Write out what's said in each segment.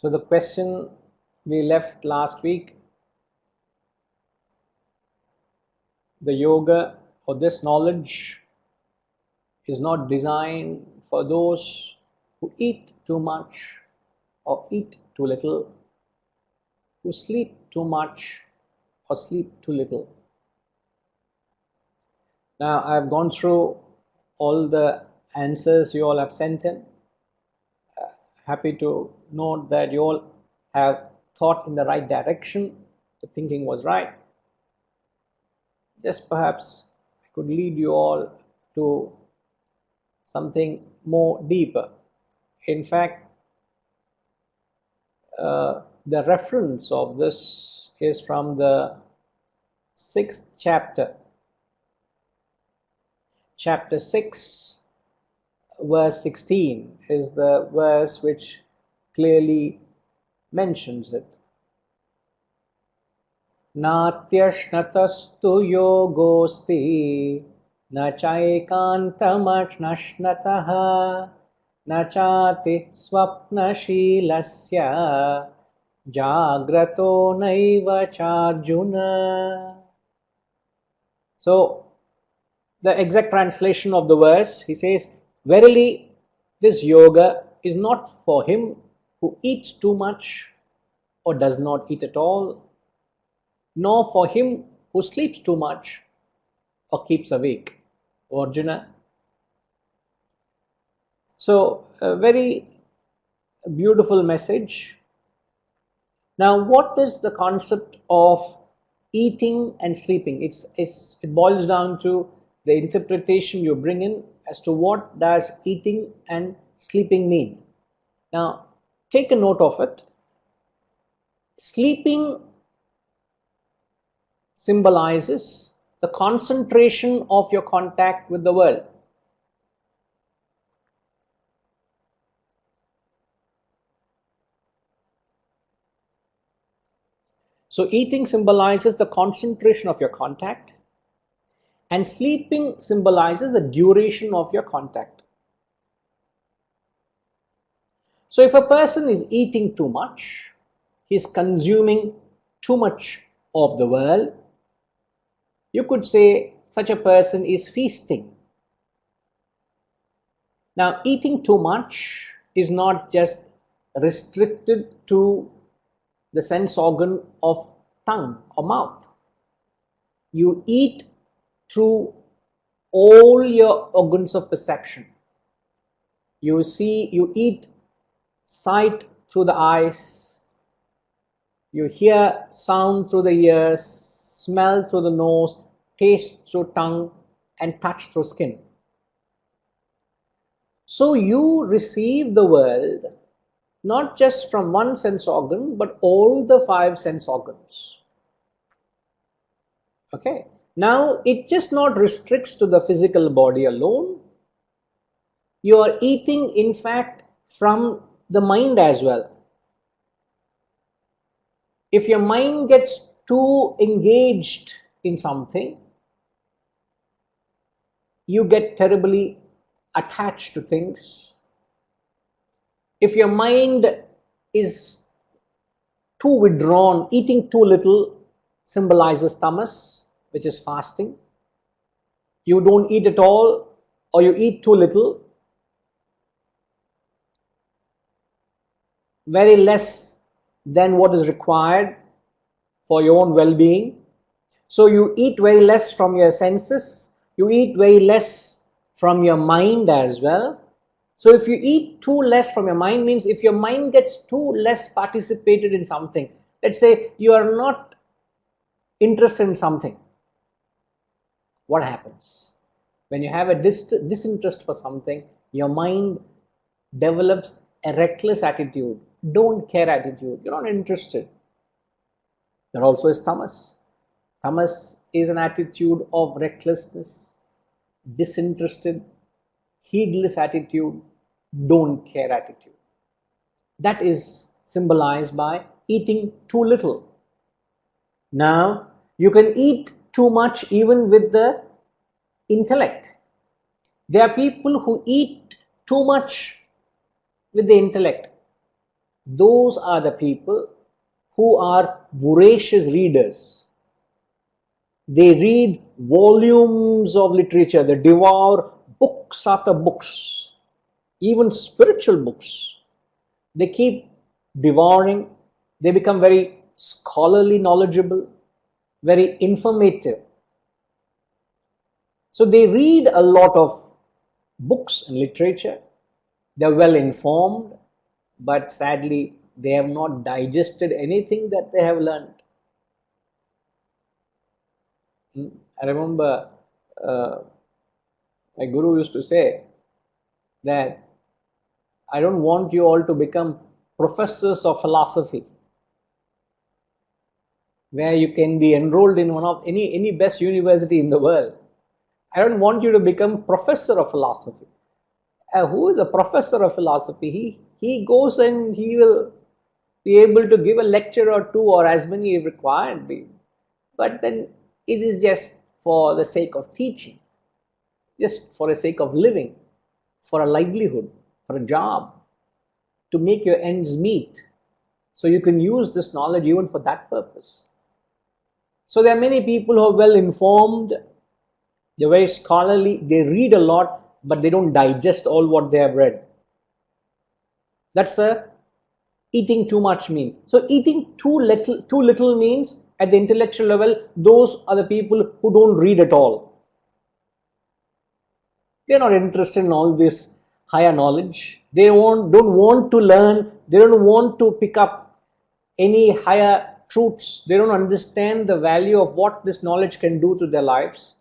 So the question we left last week, the yoga or this knowledge is not designed for those who eat too much or eat too little, who sleep too much or sleep too little. Now I've gone through all the answers you all have sent in. Happy to note that you all have thought in the right direction. The thinking was right. Just perhaps I could lead you all to something more deeper. In fact, the reference of this is from the 6th chapter. Chapter 6, verse 16 is the verse which clearly mentions it. Natyashnatastu yogosti na chaikantamashnataha na chati swapnashilasya jagrato naiva charjuna. So the exact translation of the verse, he says, verily this yoga is not for him who eats too much or does not eat at all, nor for him who sleeps too much or keeps awake. Arjuna. So a very beautiful message. Now what is the concept of eating and sleeping? It boils down to the interpretation you bring in as to what does eating and sleeping mean. Now take a note of it. Sleeping symbolizes the concentration of your contact with the world. So eating symbolizes the concentration of your contact, and sleeping symbolizes the duration of your contact. So if a person is eating too much, he is consuming too much of the world, you could say such a person is feasting. Now eating too much is not just restricted to the sense organ of tongue or mouth. You eat through all your organs of perception. You eat sight through the eyes, you hear sound through the ears, smell through the nose, taste through tongue, and touch through skin. So you receive the world not just from one sense organ, but all the 5 sense organs. Okay. Now it just not restricts to the physical body alone. You are eating, in fact, from the mind as well. If your mind gets too engaged in something, you get terribly attached to things. If your mind is too withdrawn, eating too little symbolizes tamas, which is fasting. You don't eat at all, or you eat too little, very less than what is required for your own well-being. So you eat very less from your senses, you eat very less from your mind as well. So if you eat too less from your mind, means if your mind gets too less participated in something, let's say you are not interested in something, what happens? When you have a disinterest for something, your mind develops a reckless attitude, don't care attitude, you're not interested. There also is tamas. Tamas is an attitude of recklessness, disinterested, heedless attitude, don't care attitude. That is symbolized by eating too little. Now, you can eat too much even with the intellect. There are people who eat too much with the intellect. Those are the people who are voracious readers. They read volumes of literature, they devour books after books, even spiritual books. They keep devouring, they become very scholarly knowledgeable, very informative. So they read a lot of books and literature, they're well informed, but sadly they have not digested anything that they have learned. I remember my guru used to say that I don't want you all to become professors of philosophy, where you can be enrolled in one of any best university in the world. I don't want you to become professor of philosophy. Who is a professor of philosophy? He goes and he will be able to give a lecture or two or as many required be. But then it is just for the sake of teaching, just for the sake of living, for a livelihood, for a job, to make your ends meet. So you can use this knowledge even for that purpose. So there are many people who are well informed, they're very scholarly, they read a lot, but they don't digest all what they have read. That's a eating too much mean. So eating too little means at the intellectual level, those are the people who don't read at all. They're not interested in all this higher knowledge. They don't want to learn. They don't want to pick up any higher truths. They don't understand the value of what this knowledge can do to their lives.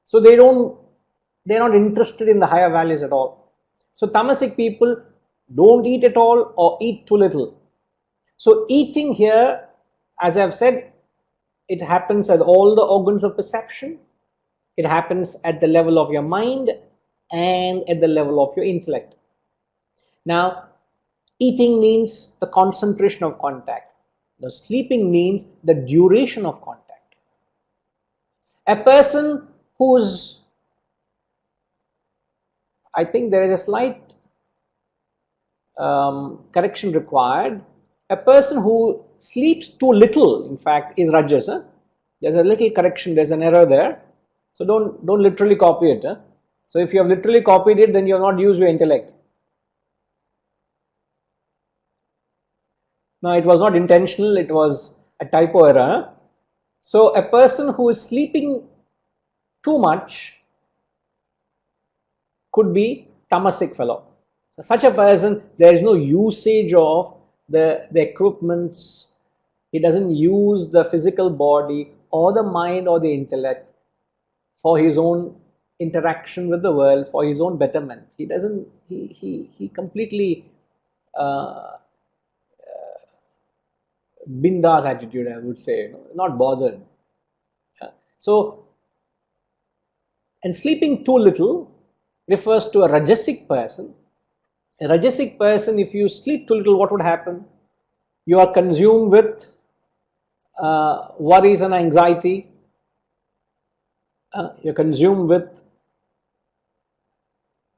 So they're not interested in the higher values at all. So tamasic people don't eat at all or eat too little. So eating here, as I've said, it happens at all the organs of perception. It happens at the level of your mind and at the level of your intellect. Now, eating means the concentration of contact. The sleeping means the duration of contact. A person who's, I think there is a slight correction required. A person who sleeps too little, in fact, is rajas. There's a little correction, there's an error there. So don't literally copy it. So if you have literally copied it, then you have not used your intellect. Now it was not intentional, it was a typo error. So a person who is sleeping too much could be tamasic fellow. So such a person, there is no usage of the equipments. He doesn't use the physical body or the mind or the intellect for his own interaction with the world, for his own betterment. He doesn't, he completely bindas attitude, I would say, not bothered. So, and sleeping too little refers to a rajasic person. A rajasic person, if you sleep too little, what would happen? You are consumed with worries and anxiety. You're consumed with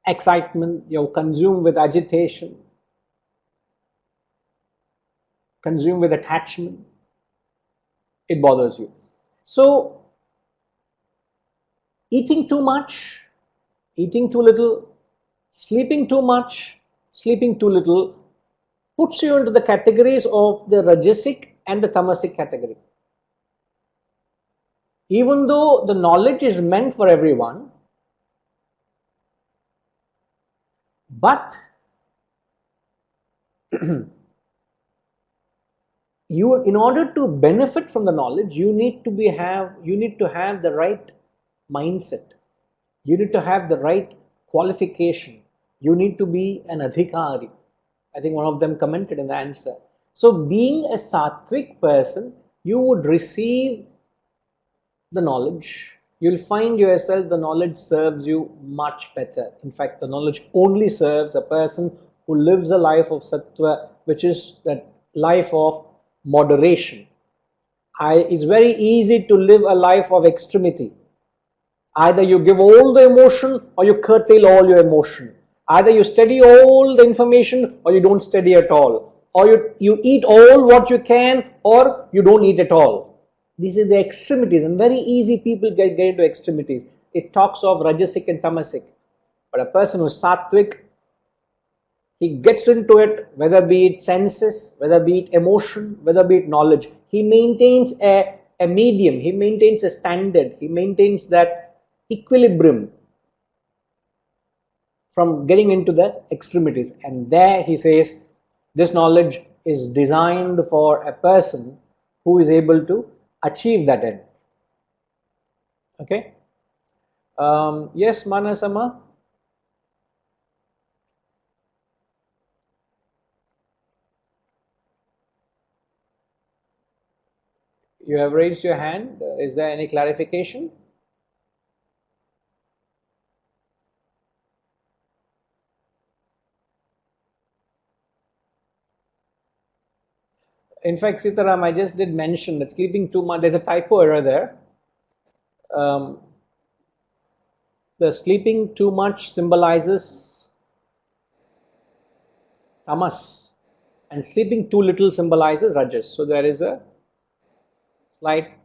excitement, you're consumed with agitation, consumed with attachment. It bothers you. So, eating too much, eating too little, sleeping too much, sleeping too little puts you into the categories of the rajasic and the tamasic category. Even though the knowledge is meant for everyone, but you, in order to benefit from the knowledge, you need to have the right mindset. You need to have the right qualification. You need to be an adhikari. I think one of them commented in the answer. So being a sattvic person, you would receive the knowledge. You'll find yourself, the knowledge serves you much better. In fact, the knowledge only serves a person who lives a life of sattva, which is that life of moderation. It's very easy to live a life of extremity. Either you give all the emotion or you curtail all your emotion. Either you study all the information or you don't study at all. Or you eat all what you can or you don't eat at all. These are the extremities, and very easy people get into extremities. It talks of rajasic and tamasic. But a person who is sattvic, he gets into it, whether be it senses, whether be it emotion, whether be it knowledge. He maintains a medium, he maintains a standard, he maintains that equilibrium from getting into the extremities. And there he says, this knowledge is designed for a person who is able to achieve that end. Okay? Yes, Manasama? You have raised your hand. Is there any clarification? In fact, Sitaram, I just did mention that sleeping too much, there's a typo error there. The sleeping too much symbolizes tamas, and sleeping too little symbolizes rajas. So there is a slight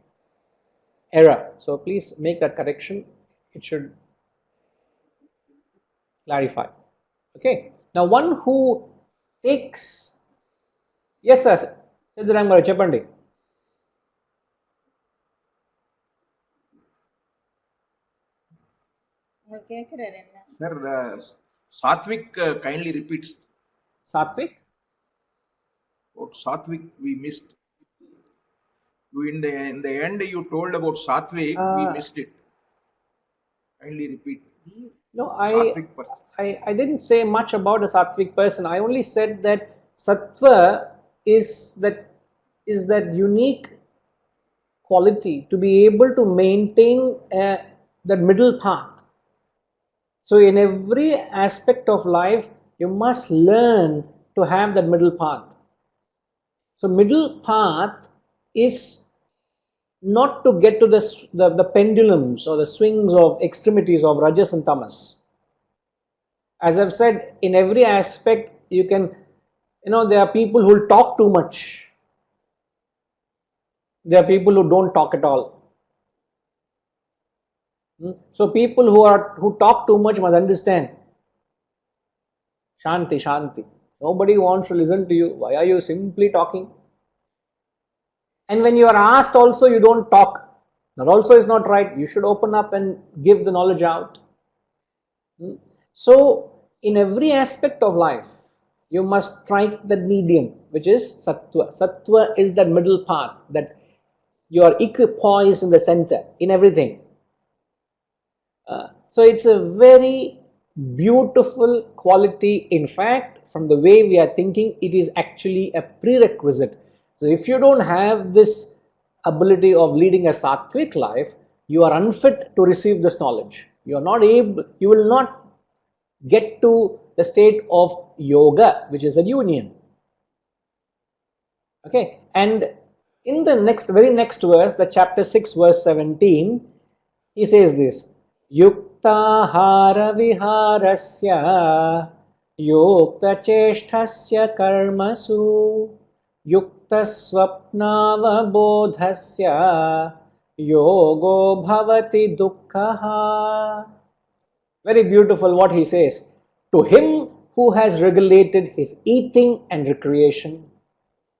error. So please make that correction. It should clarify. Okay. Now one who takes, yes sir, Siddharam garu cheppandi. Sir, Satvik kindly repeats. Satvik? About Satvik we missed. In the end you told about Satvik, we missed it. Kindly repeat. No, I didn't say much about a sattvic person. I only said that sattva is that unique quality to be able to maintain that middle path. So in every aspect of life, you must learn to have that middle path. So middle path is not to get to the pendulums or the swings of extremities of rajas and tamas. As I've said, in every aspect, you can, there are people who talk too much. There are people who don't talk at all. So people who talk too much must understand. Shanti, Shanti. Nobody wants to listen to you. Why are you simply talking? And when you are asked also, you don't talk. That also is not right. You should open up and give the knowledge out. So, in every aspect of life, you must strike that medium, which is sattva. Sattva is that middle path, that you are equipoised in the center, in everything. So, it's a very beautiful quality. In fact, from the way we are thinking, it is actually a prerequisite. So, if you don't have this ability of leading a sattvic life, you are unfit to receive this knowledge. You are not able, you will not get to the state of yoga, which is a union. Okay, and in the very next verse, the chapter 6, verse 17, he says this: Yuktahara viharasya yukta cheshthasya karmasu yukta swapnavabodhasya yogo bhavati dukkhaha. Very beautiful what he says. To him who has regulated his eating and recreation,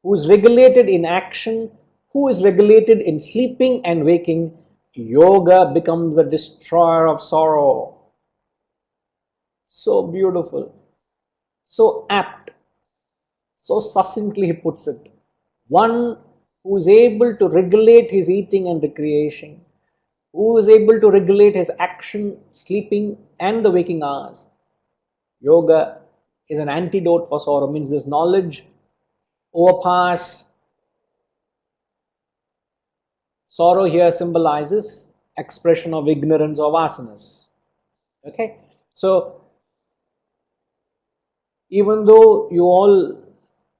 who is regulated in action, who is regulated in sleeping and waking, yoga becomes the destroyer of sorrow. So beautiful, so apt, so succinctly he puts it. One who is able to regulate his eating and recreation, who is able to regulate his action, sleeping and the waking hours. Yoga is an antidote for sorrow, means this knowledge overpass. Sorrow here symbolizes expression of ignorance or vasanas. Okay, so even though you all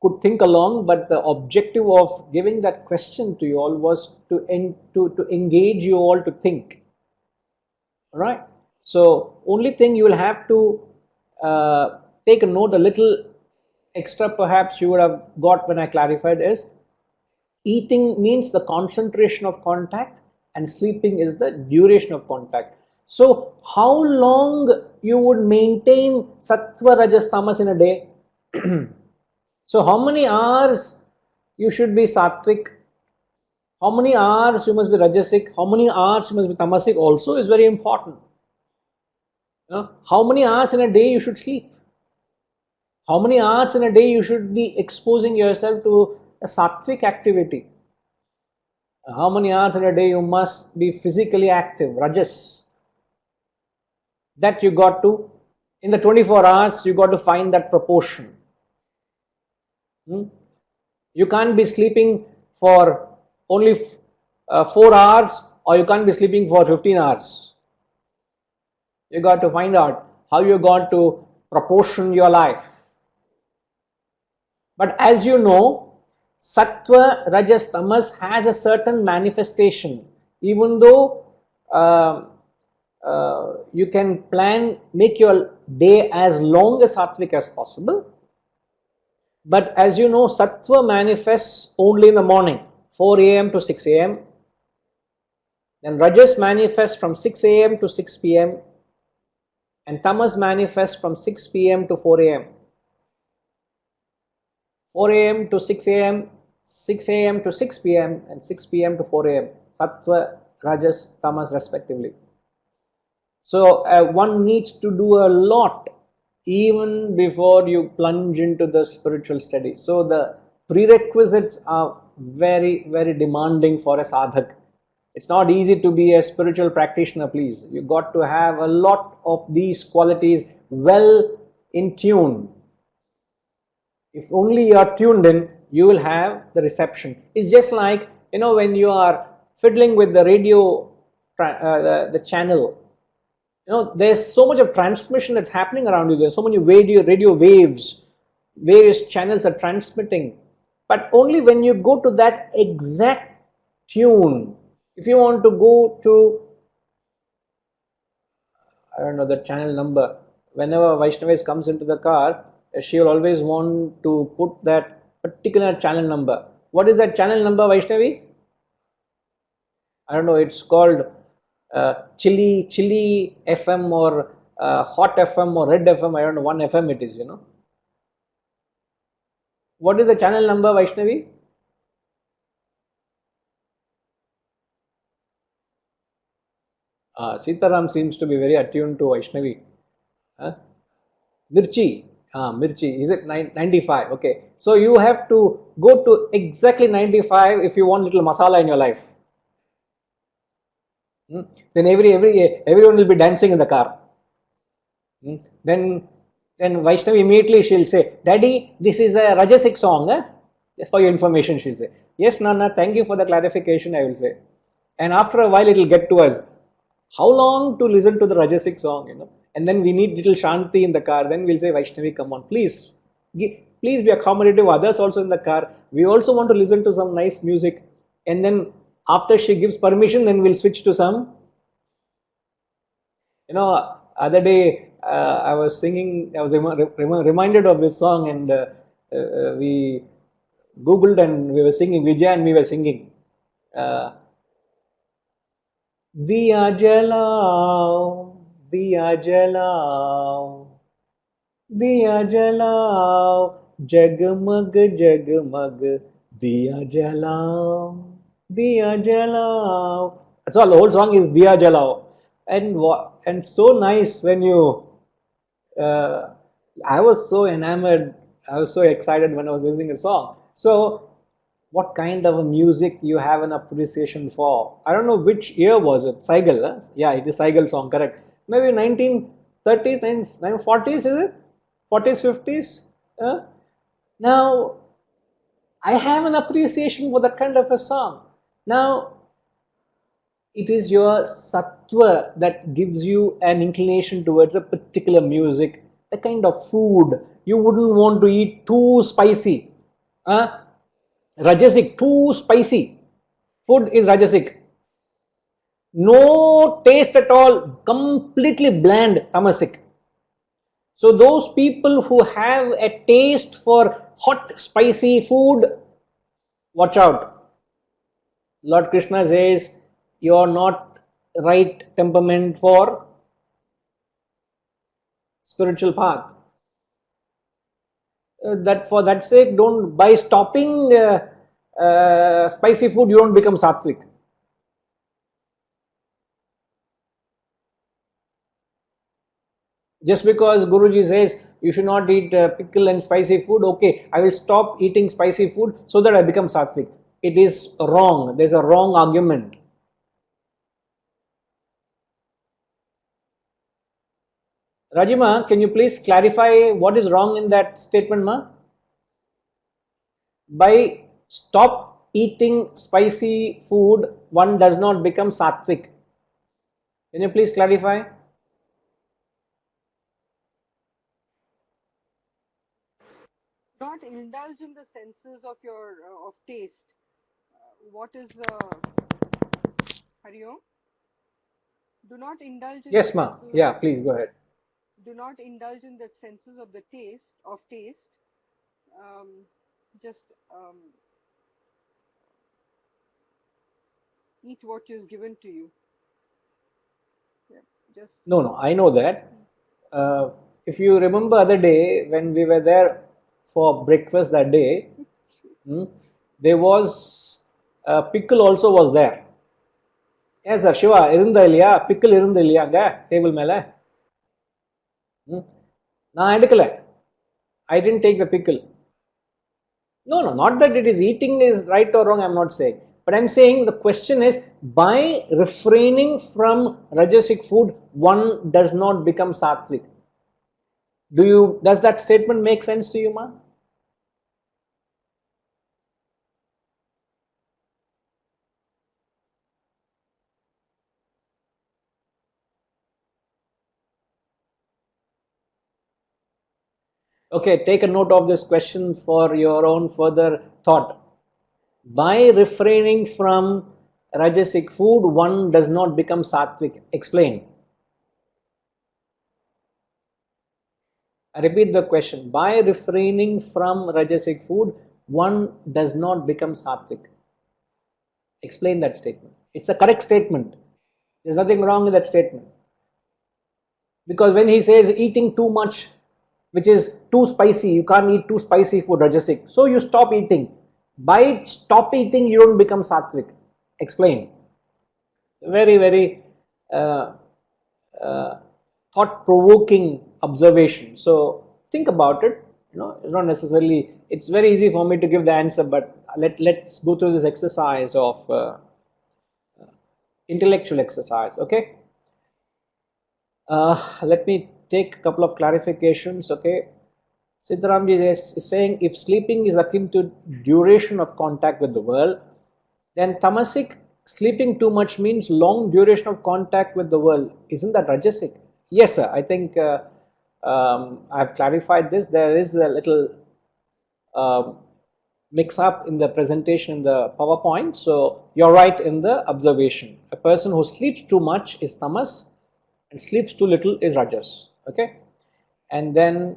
could think along, but the objective of giving that question to you all was to engage you all to think. All right. So only thing you will have to take a note, a little extra perhaps you would have got when I clarified is, eating means the concentration of contact and sleeping is the duration of contact. So how long you would maintain sattva, rajas, tamas in a day? So how many hours you should be sattvic, how many hours you must be rajasic, how many hours you must be tamasic also is very important. How many hours in a day you should sleep, how many hours in a day you should be exposing yourself to a sattvic activity, how many hours in a day you must be physically active, rajas. That you got to, in the 24 hours you got to find that proportion. You can't be sleeping for only 4 hours, or you can't be sleeping for 15 hours. You got to find out how you got to proportion your life. But as you know, sattva, rajas, tamas has a certain manifestation. Even though you can make your day as long as sattvic as possible, but as you know, sattva manifests only in the morning, 4 a.m. to 6 a.m. Then rajas manifests from 6 a.m. to 6 p.m. and tamas manifests from 6 p.m. to 4 a.m. 4 a.m. to 6 a.m., 6 a.m. to 6 p.m. and 6 p.m. to 4 a.m. Sattva, rajas, tamas respectively. So one needs to do a lot even before you plunge into the spiritual study. So the prerequisites are very, very demanding for a sadhak. It's not easy to be a spiritual practitioner, please. You got to have a lot of these qualities well in tune. If only you are tuned in, you will have the reception. It's just like, when you are fiddling with the radio, the channel, there's so much of transmission that's happening around you. There's so many radio waves, various channels are transmitting. But only when you go to that exact tune, if you want to go to, I don't know the channel number, whenever Vaishnavis comes into the car, she will always want to put that particular channel number. What is that channel number, Vaishnavi? I don't know, it's called chili FM or hot FM or red FM. I don't know, one FM it is, What is the channel number, Vaishnavi? Sitaram seems to be very attuned to Vaishnavi. Mirchi. Mirchi. Is it 95? Okay. So you have to go to exactly 95 if you want little masala in your life. Then everyone will be dancing in the car. Then Vaishnavi immediately she'll say, Daddy, this is a Rajasic song. For your information, she'll say. Yes, Nana, thank you for the clarification, I will say. And after a while it will get to us. How long to listen to the Rajasic song, And then we need little Shanti in the car. Then we'll say, Vaishnavi, come on, please be accommodative. Others also in the car. We also want to listen to some nice music. And then after she gives permission, then we'll switch to some. Other day I was singing, I was reminded of this song, and we Googled and we were singing, Vijay and we were singing. Diya jalao, diya jalao, diya jalao, jagmag jagmag, diya jalao, diya jalao. That's all. The whole song is diya jalao, and so nice when you. I was so enamored. I was so excited when I was listening to the song. So, what kind of a music you have an appreciation for? I don't know which year was it. Saigal, huh? Yeah, it is Saigal song, correct. Maybe 1930s, 1940s, is it? 40s, 50s? Now, I have an appreciation for that kind of a song. Now, it is your sattva that gives you an inclination towards a particular music, the kind of food. You wouldn't want to eat too spicy. Rajasic, too spicy. Food is Rajasic. No taste at all, completely bland, Tamasic. So those people who have a taste for hot, spicy food, watch out. Lord Krishna says you are not right temperament for spiritual path. That for that sake, don't, by stopping spicy food, you don't become sattvic. Just because Guruji says you should not eat pickle and spicy food, okay, I will stop eating spicy food so that I become sattvic. It is wrong. There's a wrong argument. Rajima, can you please clarify what is wrong in that statement, ma? By stop eating spicy food, one does not become sattvic. Can you please clarify? Not indulge in the senses of your of taste. What is Hari Om? Do not indulge in the Yes, ma. senses. Yeah, please go ahead. Do not indulge in the senses of the taste. Just eat what is given to you. Yeah, just No, I know that. If you remember other day when we were there for breakfast that day, there was pickle also was there. Yes, sir, Shiva, irunda இல்லையா pickle irunda இல்லையா அங்க table மேல நான் எடுக்கல. I didn't take the pickle. No, not that it is eating is right or wrong, I'm not saying. But I'm saying the question is, by refraining from rajasic food, one does not become sattvic. Does that statement make sense to you, ma? Okay, take a note of this question for your own further thought. By refraining from rajasic food, one does not become sattvic. Explain. I repeat the question. By refraining from rajasic food, one does not become sattvic. Explain that statement. It's a correct statement. There's nothing wrong with that statement. Because when he says eating too much, which is too spicy, you can't eat too spicy food, rajasic. So you stop eating. By stop eating, you don't become sattvic. Explain. Very, very thought-provoking observation. So think about it. It's not necessarily. It's very easy for me to give the answer, but let's go through this exercise of intellectual exercise. Okay. Let me take a couple of clarifications. Okay. Sitaramji is saying if sleeping is akin to duration of contact with the world, then tamasic sleeping too much means long duration of contact with the world. Isn't that rajasic? Yes, sir. I think I've clarified this. There is a little mix up in the presentation in the PowerPoint. So you're right in the observation. A person who sleeps too much is tamas and sleeps too little is rajas. Okay. And then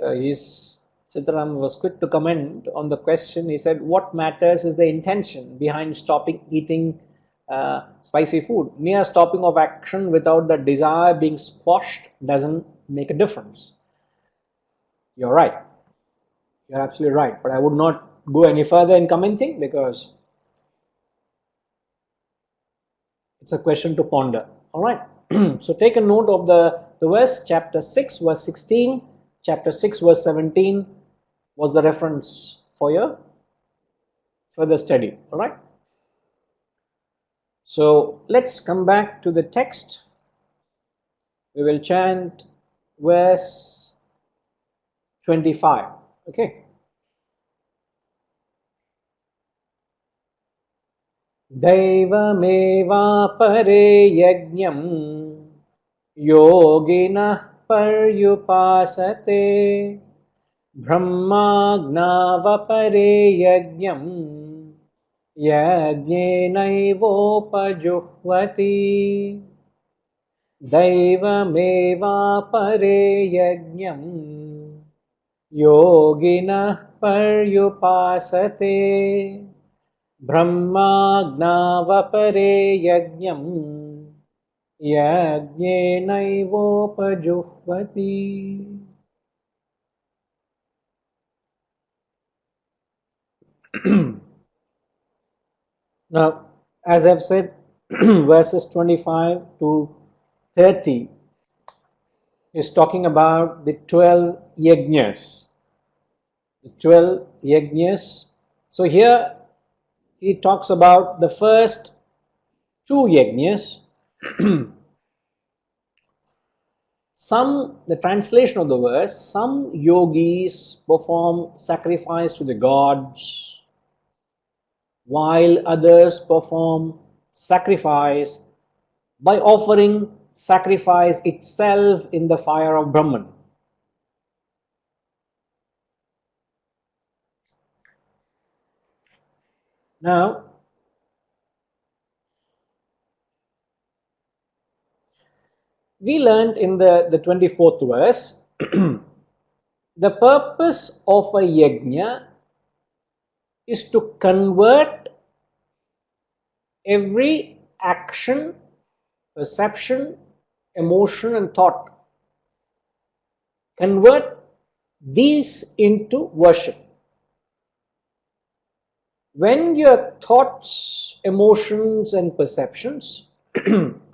Sitaram was quick to comment on the question. He said, what matters is the intention behind stopping eating spicy food. Mere stopping of action without the desire being squashed doesn't make a difference. You're right. You're absolutely right. But I would not go any further in commenting because it's a question to ponder. All right. So take a note of the verse, chapter 6, verse 16. Chapter 6 verse 17 was the reference for your further study. All right. So let's come back to the text. We will chant verse 25. Okay. Daivameva pare yajñam yoginah paryupasate brahmagnavapare yajñam यज्ञेनैवोपजुह्वति दैवमेवापरे यज्ञम् योगिनः पर्युपासते ब्रह्माज्ञावपरे यज्ञम् यज्ञेनैवोपजुह्वति. Now, as I've said, verses 25 to 30 is talking about the 12 yajnas. The 12 yajnas. So here he talks about the first two yajnas. The translation of the verse, some yogis perform sacrifice to the gods, while others perform sacrifice by offering sacrifice itself in the fire of Brahman. Now, we learned in the 24th verse, the purpose of a yajna is to convert every action, perception, emotion and thought. Convert these into worship. When your thoughts, emotions and perceptions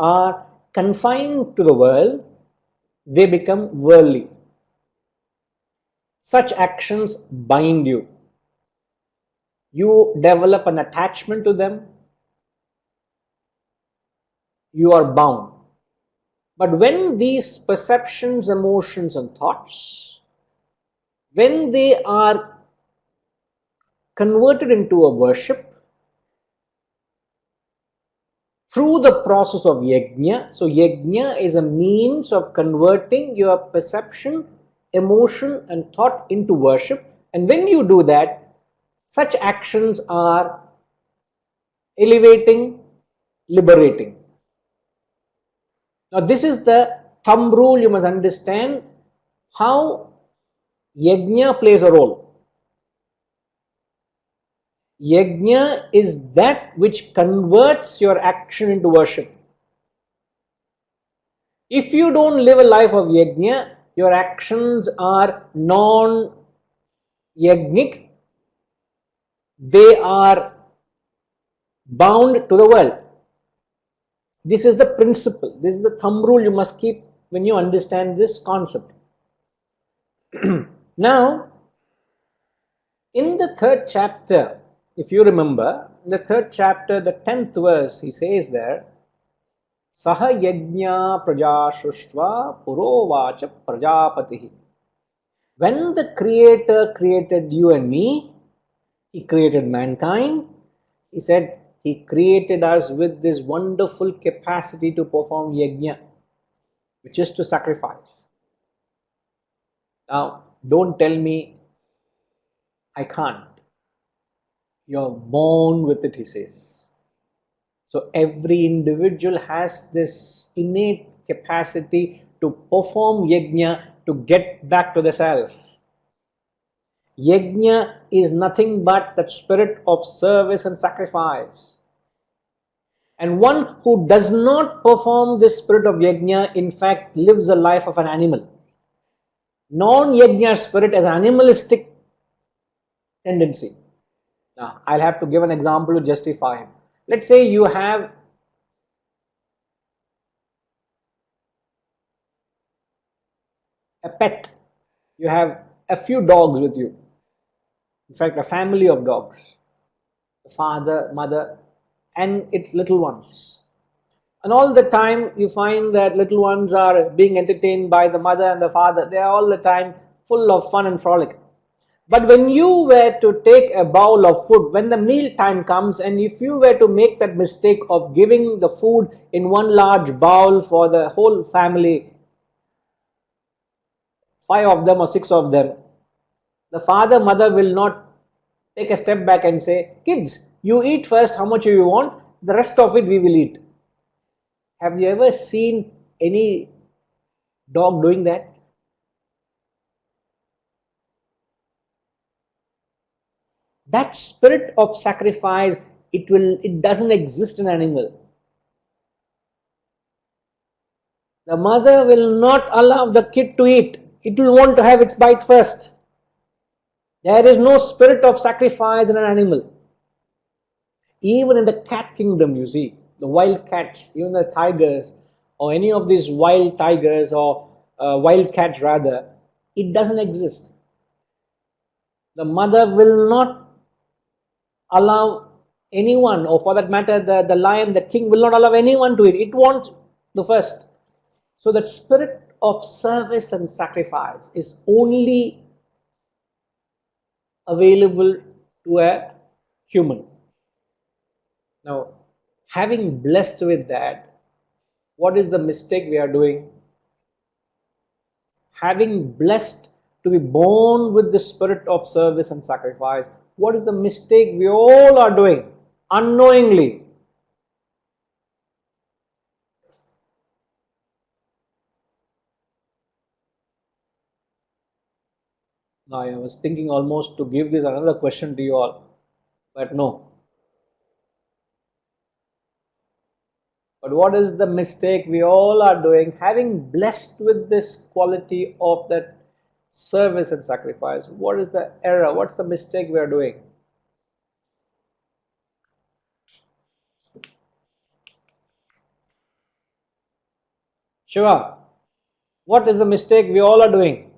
are confined to the world, they become worldly. Such actions bind you. You develop an attachment to them. You are bound. But when these perceptions, emotions and thoughts, when they are converted into a worship through the process of yajna, so yajna is a means of converting your perception, emotion and thought into worship, and when you do that, such actions are elevating, liberating. Now this is the thumb rule. You must understand how yajna plays a role. Yajna is that which converts your action into worship. If you don't live a life of yajna, your actions are non-yajnic. They are bound to the world. This is the principle. This is the thumb rule you must keep when you understand this concept. Now, in the 3rd chapter, if you remember, in the 3rd chapter, the 10th verse, he says there, Saha yajna praja shushva purovacha prajapatihi. When the Creator created you and me, He created mankind, He said, He created us with this wonderful capacity to perform yajna, which is to sacrifice. Now, don't tell me I can't. You're born with it, he says. So every individual has this innate capacity to perform yajna, to get back to the self. Yajna is nothing but that spirit of service and sacrifice. And one who does not perform this spirit of yajna, in fact, lives a life of an animal. Non-yajna spirit has animalistic tendency. Now, I'll have to give an example to justify him. Let's say you have a pet. You have a few dogs with you. In fact, a family of dogs. The father, mother, and its little ones. And all the time you find that little ones are being entertained by the mother and the father. They are all the time full of fun and frolic. But when you were to take a bowl of food, when the meal time comes, and if you were to make that mistake of giving the food in one large bowl for the whole family, 5 of them or 6 of them, the father, mother will not take a step back and say, kids, You eat first how much you want, the rest of it we will eat. Have you ever seen any dog doing that? That spirit of sacrifice, it doesn't exist in animal. The mother will not allow the kid to eat. It will want to have its bite first. There is no spirit of sacrifice in an animal. Even in the cat kingdom, you see, the wild cats, even the tigers, or any of these wild tigers or wild cats rather, it doesn't exist. The mother will not allow anyone, or for that matter, the lion, the king will not allow anyone to eat. It wants the first. So that spirit of service and sacrifice is only available to a human. Now, having blessed with that, what is the mistake we are doing? Having blessed to be born with the spirit of service and sacrifice, what is the mistake we all are doing unknowingly? Now, I was thinking almost to give this another question to you all, but no. But what is the mistake we all are doing? Having blessed with this quality of that service and sacrifice, what is the error? What's the mistake we are doing? Shiva, what is the mistake we all are doing?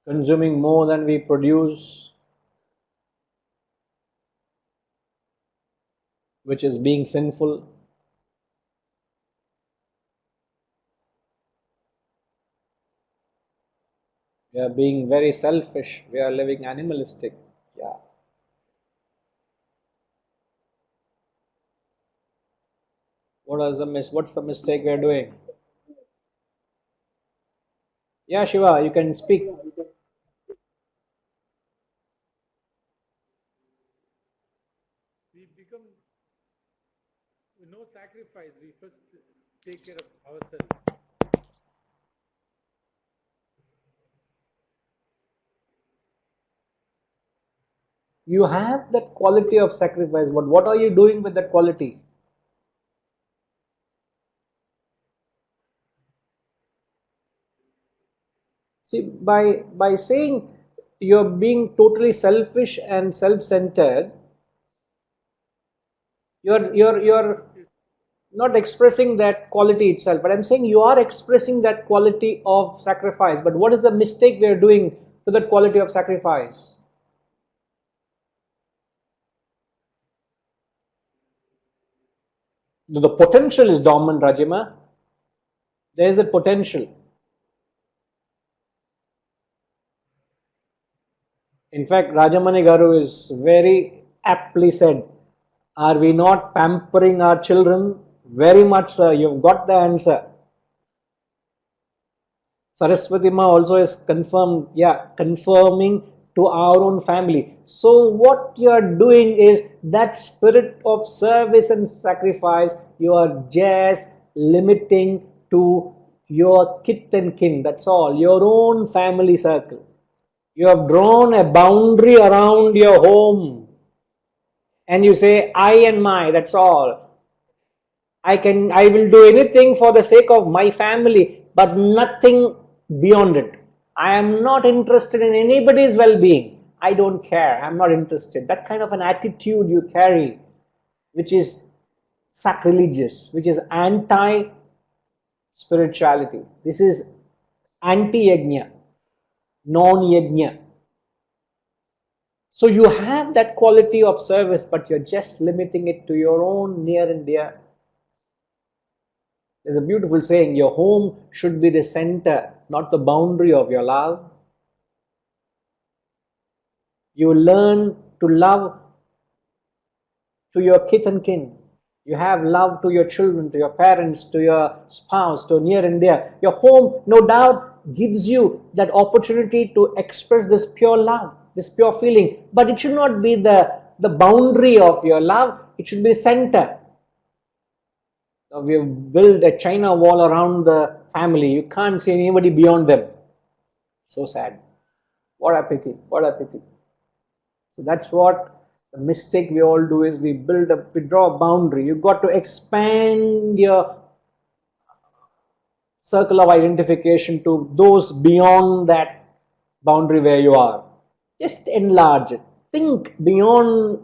Consuming more than we produce, which is being sinful. We are being very selfish. We are living animalistic. Yeah. What's the mistake we are doing? Yeah, Shiva, you can speak. We become no sacrifice. We first take care of ourselves. You have that quality of sacrifice, but what are you doing with that quality? See, by saying you're being totally selfish and self-centered, you're not expressing that quality itself. But I'm saying you are expressing that quality of sacrifice. But what is the mistake we are doing to that quality of sacrifice? The potential is dormant, Rajima. There is a potential. In fact, Rajamani Garu is very aptly said, are we not pampering our children? Very much, sir. You've got the answer. Saraswati Ma also is confirmed, yeah, confirming to our own family. So what you are doing is that spirit of service and sacrifice, you are just limiting to your kith and kin. That's all, your own family circle. You have drawn a boundary around your home and you say, I and my, that's all. I will do anything for the sake of my family, but nothing beyond it. I am not interested in anybody's well-being. I don't care. I'm not interested. That kind of an attitude you carry, which is sacrilegious, which is anti-spirituality. This is anti-yajna, non-yajna. So you have that quality of service, but you're just limiting it to your own near and dear. There's a beautiful saying, your home should be the center, not the boundary of your love. You learn to love to your kith and kin. You have love to your children, to your parents, to your spouse, to near and dear. Your home, no doubt, gives you that opportunity to express this pure love, this pure feeling. But it should not be the boundary of your love. It should be the center. Now we have built a China wall around the family. You can't see anybody beyond them. So sad. What a pity. What a pity. So that's what the mistake we all do is we draw a boundary. You've got to expand your circle of identification to those beyond that boundary where you are. Just enlarge it. Think beyond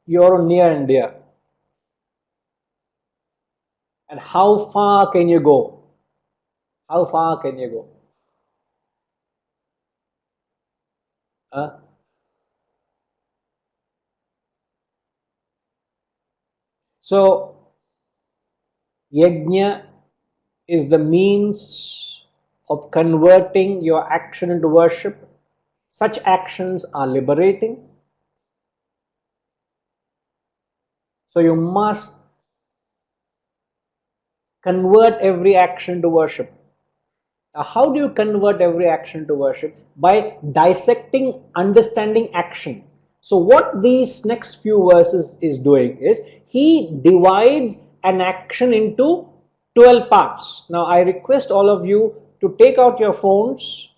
your near and dear. And how far can you go? How far can you go? So, yajna is the means of converting your action into worship. Such actions are liberating. So you must convert every action to worship. Now, how do you convert every action to worship? By dissecting, understanding action. So what these next few verses is doing is, he divides an action into 12 parts. Now I request all of you to take out your phones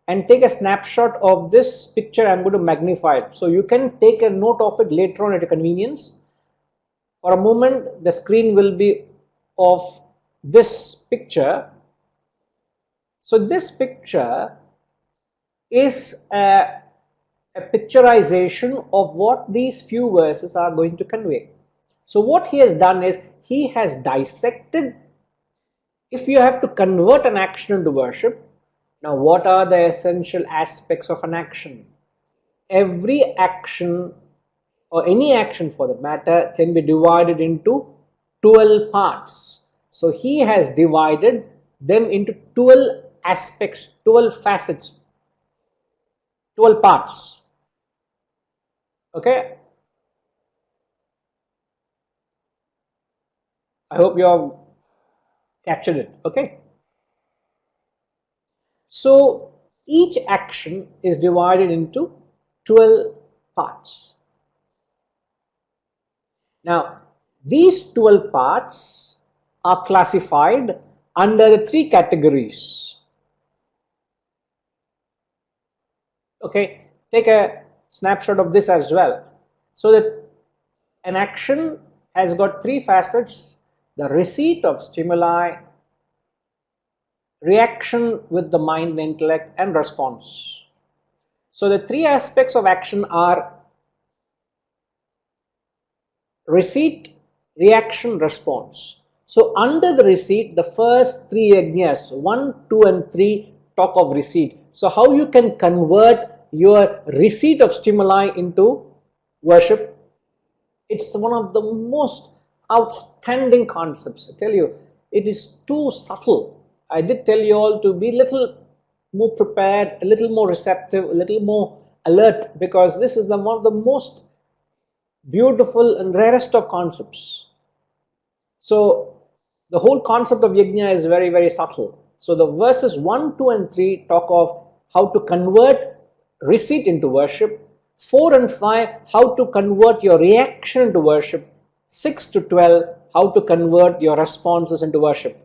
and take a snapshot of this picture. I'm going to magnify it. So you can take a note of it later on at your convenience. For a moment, the screen will be of this picture. So this picture is a picturization of what these few verses are going to convey. So what he has done is, he has dissected, if you have to convert an action into worship, now what are the essential aspects of an action? Every action, or any action for that matter, can be divided into 12 parts. So he has divided them into 12 aspects, 12 facets, 12 parts. Okay? I hope you have captured it. Okay? So each action is divided into 12 parts. Now, these 12 parts are classified under the 3 categories. Okay, take a snapshot of this as well. So that an action has got 3 facets: the receipt of stimuli, reaction with the mind and intellect, and response. So the 3 aspects of action are receipt, reaction, response. So under the receipt, the first 3 yajnas, 1, 2 and 3, talk of receipt. So how you can convert your receipt of stimuli into worship? It's one of the most outstanding concepts. I tell you, it is too subtle. I did tell you all to be little more prepared, a little more receptive, a little more alert, because this is one of the most beautiful and rarest of concepts. So the whole concept of yajna is very, very subtle. So the verses 1, 2 and 3 talk of how to convert receipt into worship. 4 and 5, how to convert your reaction into worship. 6 to 12, how to convert your responses into worship.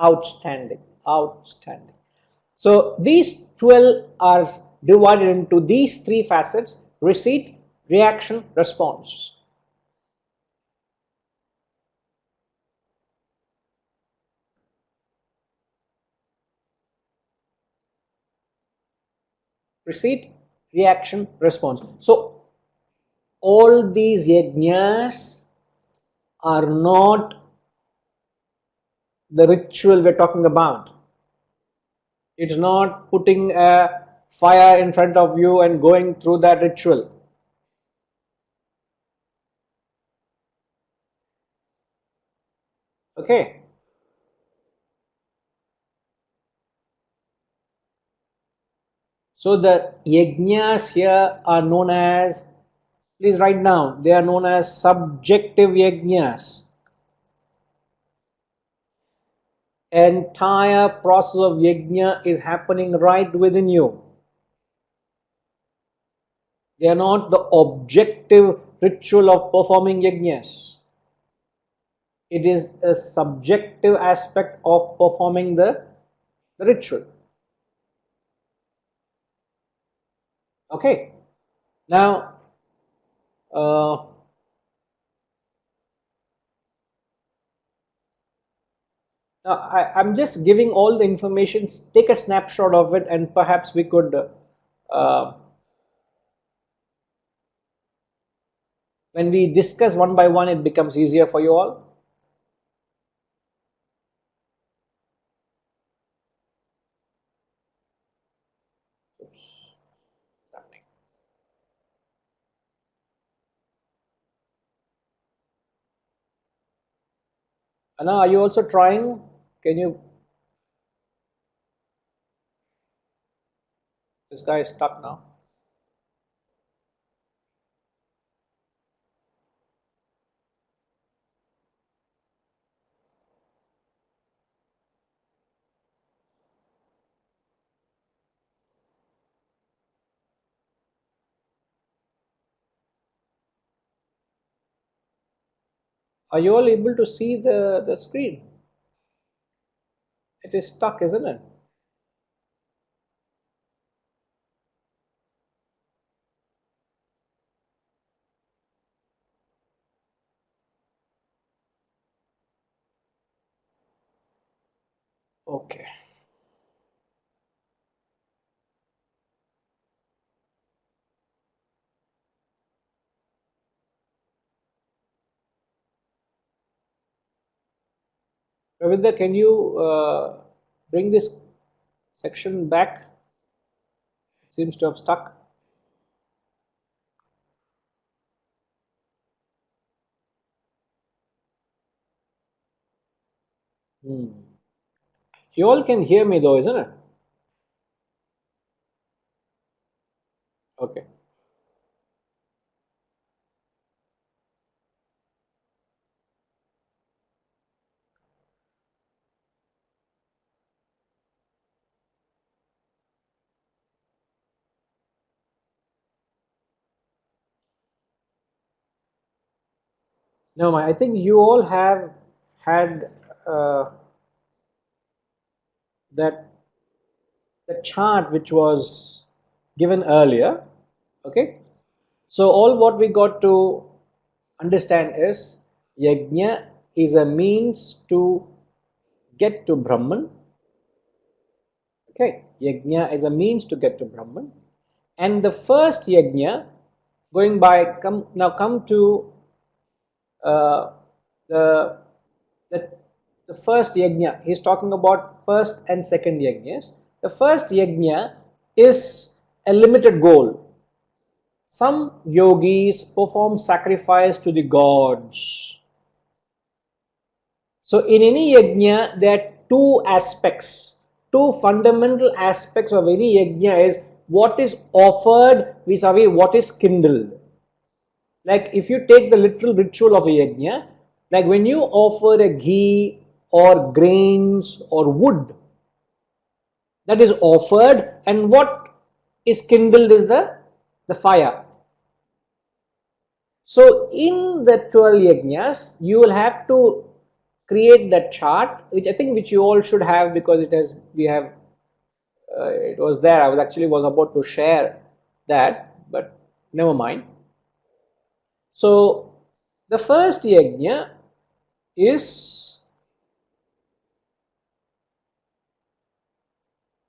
Outstanding, outstanding. So these 12 are divided into these 3 facets: receipt, reaction, response. Receipt, reaction, response. So all these yajnas are not the ritual we're talking about. It's not putting a fire in front of you and going through that ritual. Okay. So the yajnas here are known as Please write down. They are known as subjective yajnas. Entire process of yajna is happening right within you. They are not the objective ritual of performing yajnas. It is a subjective aspect of performing the ritual. Okay. Now, I'm just giving all the information. Take a snapshot of it, and perhaps we could, when we discuss one by one, it becomes easier for you all. Oops. Happening. Anna, are you also trying? Can you? This guy is stuck now. Are you all able to see the screen? It is stuck, isn't it? Okay. Ravinda, can you bring this section back? It seems to have stuck. You all can hear me though, isn't it? Okay. No, I think you all have had that the chart which was given earlier. Okay. So all what we got to understand is yajna is a means to get to Brahman. Okay, yajna is a means to get to Brahman, and the first yajna, going by come to uh, the, the the first yajna. He's talking about first and second yajnas. The first yajna is a limited goal. Some yogis perform sacrifice to the gods. So in any yajna, there are two aspects, two fundamental aspects of any yajna is what is offered vis-a-vis what is kindled. Like if you take the literal ritual of a yajna, like when you offer a ghee or grains or wood, that is offered, and what is kindled is the fire. So in the 12 yajnas, you will have to create that chart, which you all should have, because it was there. I was about to share that, but never mind. So the first yajna is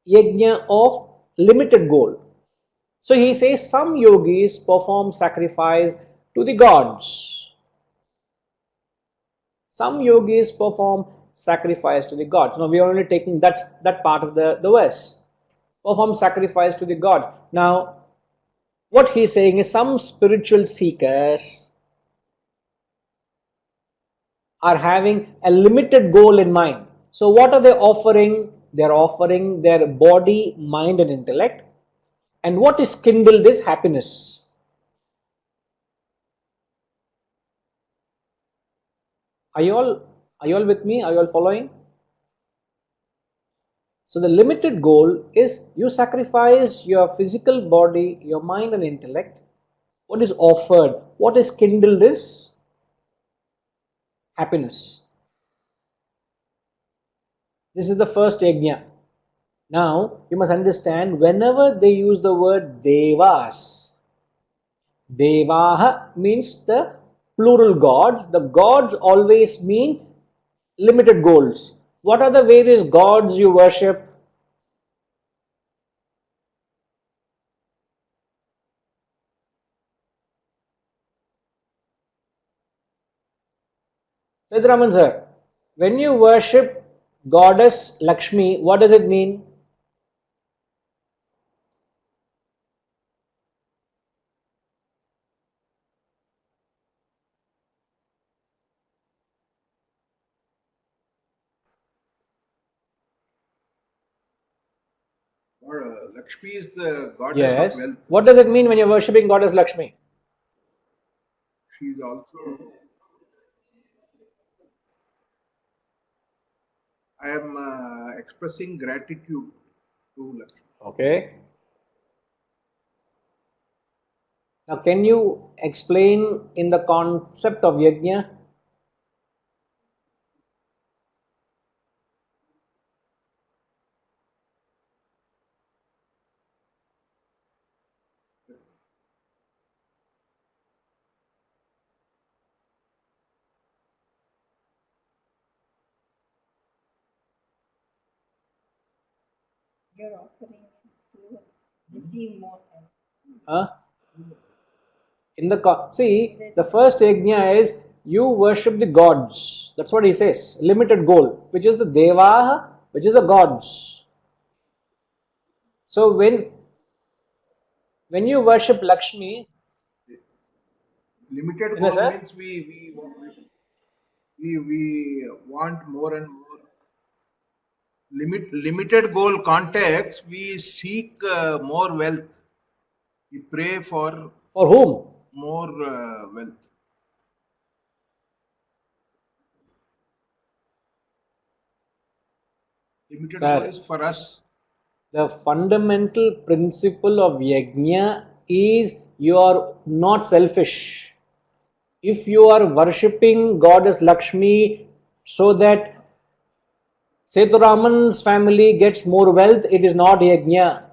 yajna of limited goal. So he says some yogis perform sacrifice to the gods. Some yogis perform sacrifice to the gods. Now we are only taking that part of the verse. Perform sacrifice to the gods. Now what he is saying is some spiritual seekers are having a limited goal in mind. So what are they offering? They are offering their body, mind and intellect. And what is kindled is happiness. Are you all with me? Are you all following? So the limited goal is you sacrifice your physical body, your mind and intellect. What is offered, what is kindled is happiness. This is the first yajna. Now you must understand, whenever they use the word devas, devaha means the plural gods. The gods always mean limited goals. What are the various gods you worship? Vedraman sir, when you worship goddess Lakshmi, what does it mean? Or Lakshmi is the goddess of Yes. wealth. What does it mean when you're worshipping goddess Lakshmi? She is also. I am expressing gratitude to Lakshmi. Okay. Now, can you explain in the concept of yajna? You're offering to receive more help. Huh? In the see, the first yajna is you worship the gods. That's what he says. Limited goal, which is the deva, which is the gods. So when you worship Lakshmi, Limited you know, goal sir, means we want more and more. Limited goal context, we seek more wealth. We pray for for whom? more wealth. Limited goal Sir, is for us. the fundamental principle of yajna is you are not selfish. If you are worshipping goddess Lakshmi so that Seturaman's family gets more wealth, it is not yajna.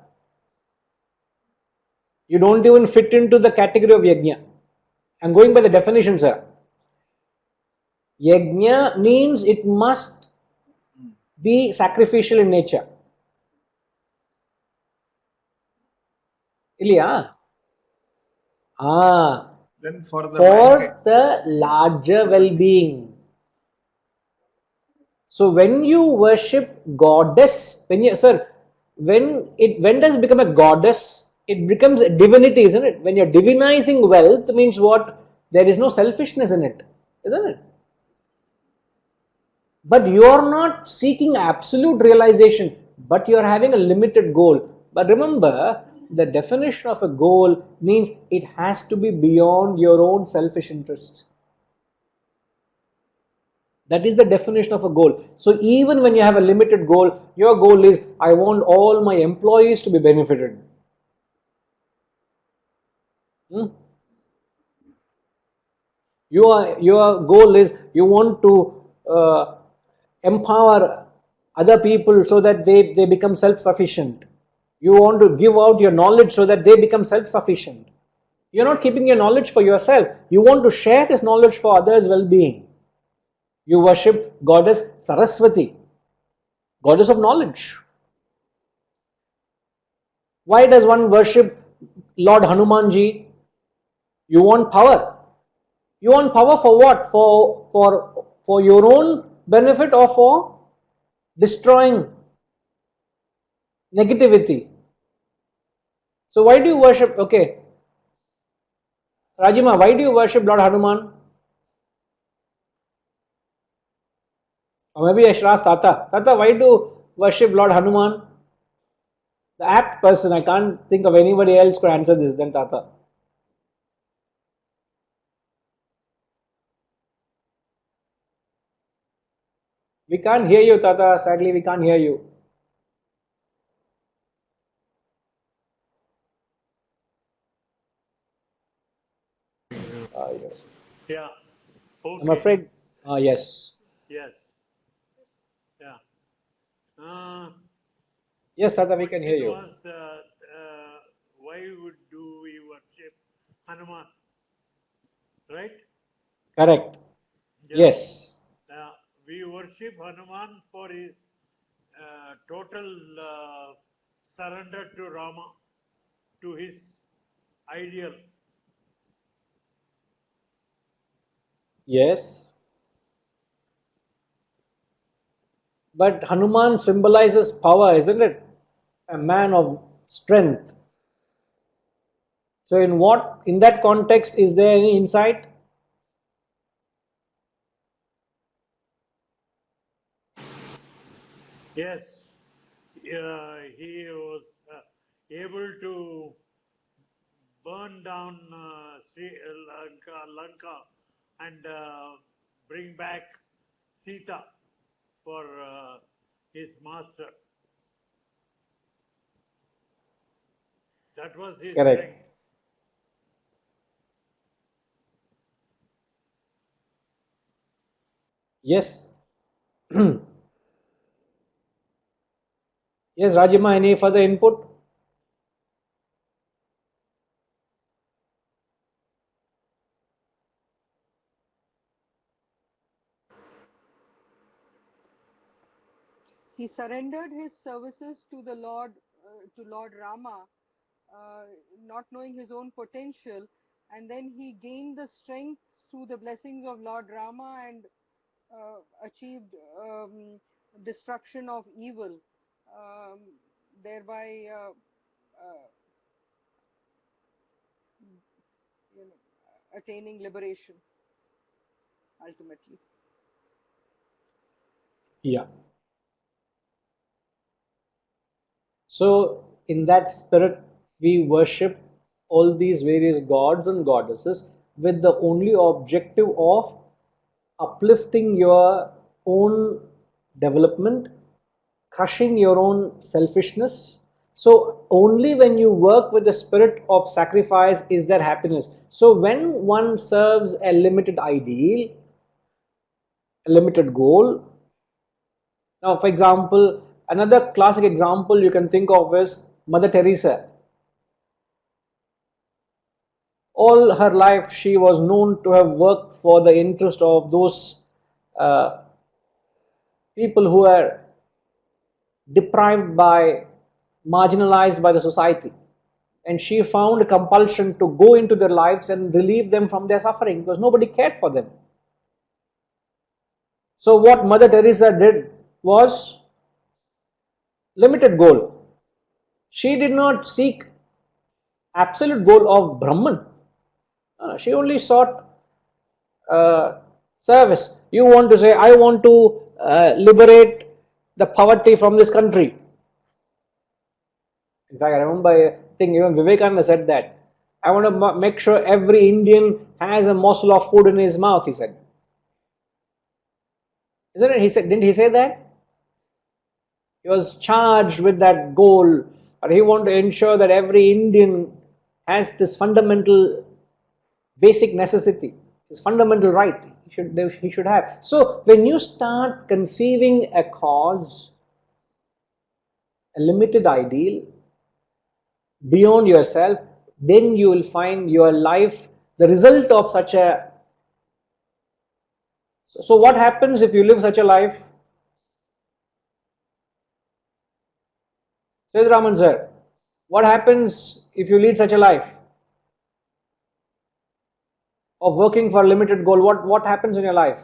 You don't even fit into the category of yajna. I'm going by the definition, sir. Yajna means it must be sacrificial in nature. Ilya? Then for the mankind. For the larger well-being. So when you worship goddess, when does it become a goddess? It becomes a divinity, isn't it? When you're divinizing wealth, means what? There is no selfishness in it, isn't it? But you are not seeking absolute realization, but you are having a limited goal. But remember, the definition of a goal means it has to be beyond your own selfish interest. That is the definition of a goal. So even when you have a limited goal, your goal is, I want all my employees to be benefited. Hmm? Your goal is you want to empower other people so that they become self-sufficient. You want to give out your knowledge so that they become self-sufficient. You're not keeping your knowledge for yourself. You want to share this knowledge for others' well-being. You worship goddess Saraswati, goddess of knowledge. Why does one worship Lord Hanumanji? You want power. You want power for what? For your own benefit or for destroying negativity? So why do you worship? Okay, Rajima, why do you worship Lord Hanuman? Or maybe I should ask Tata. Tata, why do you worship Lord Hanuman? The apt person, I can't think of anybody else could answer this than Tata. We can't hear you, Tata. Sadly, we can't hear you. Yes. Yeah. Okay. I'm afraid. Yes. Yes. Yeah. Yes, Tata, we can hear Question you. was, why do we worship Hanuman? Right? Correct. Yeah. Yes. We worship Hanuman for his total surrender to Rama, to his ideal. Yes. But Hanuman symbolizes power, isn't it? A man of strength. So in that context, is there any insight? Yes, he was able to burn down Lanka and bring back Sita for his master. That was his Correct. strength. Yes. Yes, Rajima, any further input? He surrendered his services to the Lord, to Lord Rama, not knowing his own potential, and then he gained the strength through the blessings of Lord Rama and achieved destruction of evil, um, thereby attaining liberation ultimately. Yeah. So, in that spirit, we worship all these various gods and goddesses with the only objective of uplifting your own development, crushing your own selfishness. So, only when you work with the spirit of sacrifice is there happiness. So, when one serves a limited ideal, a limited goal, now, for example, another classic example you can think of is Mother Teresa. All her life, she was known to have worked for the interest of those uh, people who are deprived by, marginalized by the society. And she found a compulsion to go into their lives and relieve them from their suffering because nobody cared for them. So, what Mother Teresa did was limited goal. She did not seek absolute goal of Brahman. She only sought service. You want to say, I want to liberate the poverty from this country. In fact, I remember I think even Vivekananda said that. I want to make sure every Indian has a morsel of food in his mouth, he said. Isn't it? He said, didn't he say that? He was charged with that goal, or he wanted to ensure that every Indian has this fundamental basic necessity, his fundamental right he should have. So when you start conceiving a cause, a limited ideal beyond yourself, then you will find your life the result of such a. So what happens if you live such a life? Says Raman sir, what happens if you lead such a life of working for a limited goal? What happens in your life?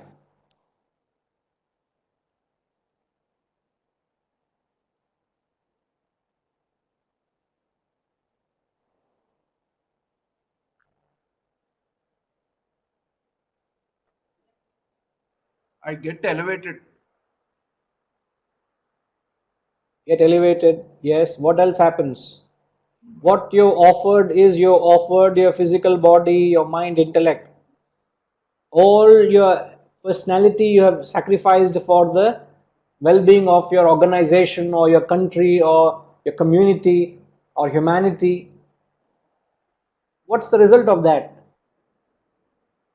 I get elevated. Get elevated. Yes. What else happens? What you offered is you offered your physical body, your mind, intellect. All your personality you have sacrificed for the well-being of your organization or your country or your community or humanity, what's the result of that?